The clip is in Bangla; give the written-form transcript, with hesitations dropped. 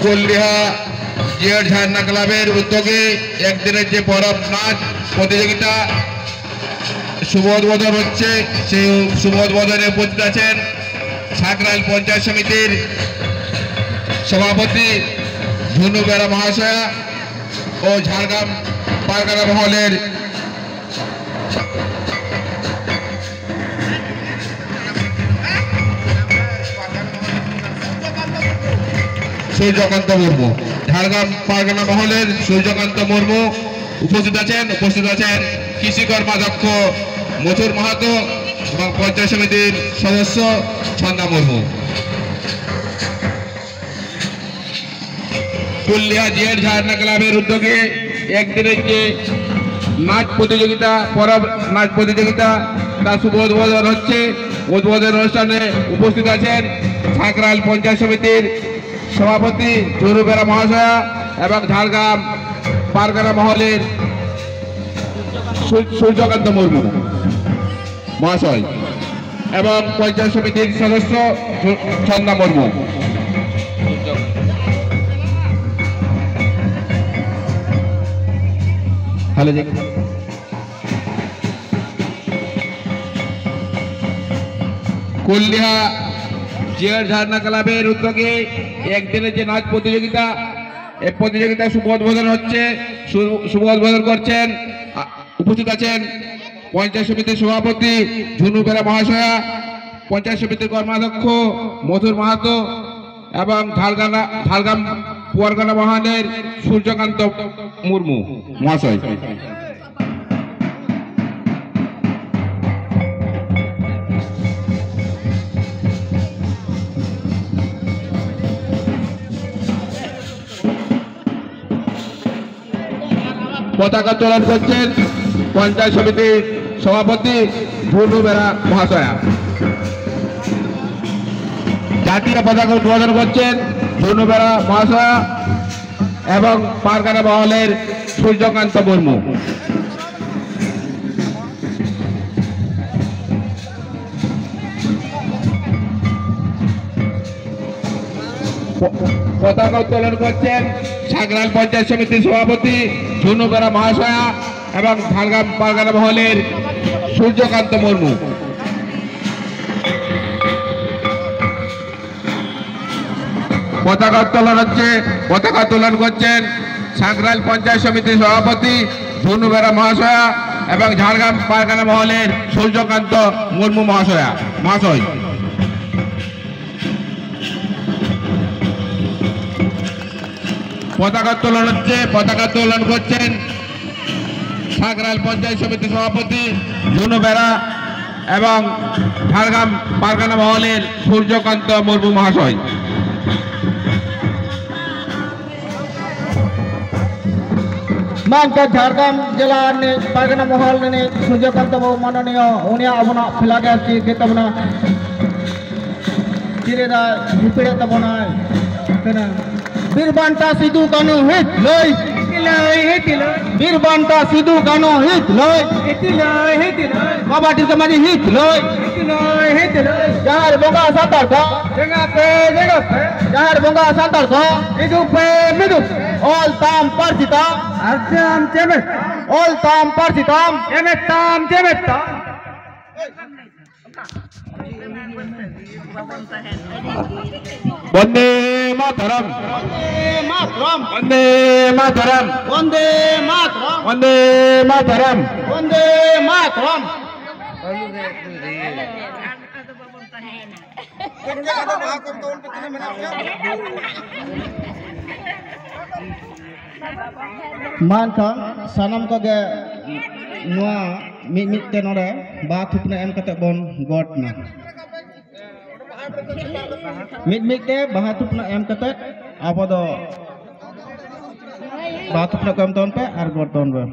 কুলডিহা জিয়ার ঝারনা ক্লাবের উদ্যোগে একদিনের যে পরব নাচ প্রতিযোগিতা শুভ উদ্বোধন হচ্ছে, সেই শুভ উদ্বোধনে উপস্থিত আছেন সাকরাইল পঞ্চায়েত সমিতির সভাপতি ধনু বেরা মহাশয়া ও ঝাড়গ্রাম পারগানা মহলের সূর্যকান্ত মুর্মু। ঝাড়গ্রাম পারগানা মহলের সূর্যকান্ত মুর্মু উপস্থিত আছেন কৃষি কর্মাধ্যক্ষ মথুর মাহাতো এবং পঞ্চায়েত সমিতির সদস্য ছন্দা মুর্মু। কুলডিহা জিয়ার ঝারনা ক্লাবের উদ্যোগে একদিনের যে নাচ প্রতিযোগিতা পরব নাচ প্রতিযোগিতা তার শুভ উদ্বোধন হচ্ছে। উদ্বোধন অনুষ্ঠানে উপস্থিত আছেন সাকরাইল পঞ্চায়েত সমিতির সভাপতি ধনু বেরা মহাশয়া এবং ঝাড়গ্রাম পারগানা মহলের সূর্যকান্ত মুর্মু মহাশয় এবং পঞ্চায়েত সমিতির সদস্য ছন্দা মুর্মু। কুলডিহা জিয়ার ঝারনা ক্লাবের উদ্যোগে একদিনের যে নাচ প্রতিযোগিতা, এই প্রতিযোগিতায় শুভ উদ্বোধন হচ্ছে। শুভ উদ্বোধন করছেন উপস্থিত আছেন পঞ্চায়েত সমিতির সভাপতি ধনু বেরা মহাশয়া, পঞ্চায়েত সমিতির কর্মাধ্যক্ষ মথুর মাহাতো এবং ঝাড়গ্রাম পারগানা মহলের সূর্যকান্ত মুর্মু মহাশয়। পতাকা উত্তোলন করছেন পঞ্চায়েত সমিতির সভাপতি ধনু বেরা মহাশয়া। জাতীয় পতাকা উদ্বোধন করছেন ধনু বেরা মহাশয়া এবং পারগানা মহলের সূর্যকান্ত মুর্মু। পতাকা উত্তোলন করছেন সাকরাইল পঞ্চায়েত সমিতির সভাপতি ধনু বেরা মহাশয়া এবং ঝাড়গ্রাম পারগানা মহলের সূর্যকান্ত মুর্মু। পতাকা উত্তোলন করছেন সাকরাইল পঞ্চায়েত সমিতির সভাপতি ধনু বেরা মহাশয়া এবং ঝাড়গ্রাম পারগানা মহলের সূর্যকান্ত মুর্মু মহাশয়। পতাকা উত্তোলন করছেন সাকরাইল পঞ্চায়েত সমিতির সভাপতি ধনু বেরা এবং ঝাড়গ্রাম পারগানা মহলের সূর্যকান্ত মুর্মু মহাশয়। मानकर झारग्राम जिला ने पारगना महल ने सूर्यकांत बाबू माननीय उनिया अबना फिलागे के तबना चिरेदा हिपड़े तबना बीरबांटा सिद्धू कानू हित लय बीरबांटा सिद्धू कानू हित लय कबाडी के माजी हित लय जहार बोंगा सातार था जहार बोंगा सातार था मिदु ऑल ताम परसिता अर्जम चेमेट ऑल ताम परसिताम चेमेट वंदे मातरम वंदे मातरम वंदे मातरम वंदे मातरम वंदे मातरम मानखान सानम कगे नुआ मिते नोरे बाथुपने एम कते बोन गॉडना मिते बाथुपने एम कते आबो दो बाथुपने कम तोन पे आर गॉड तोन बे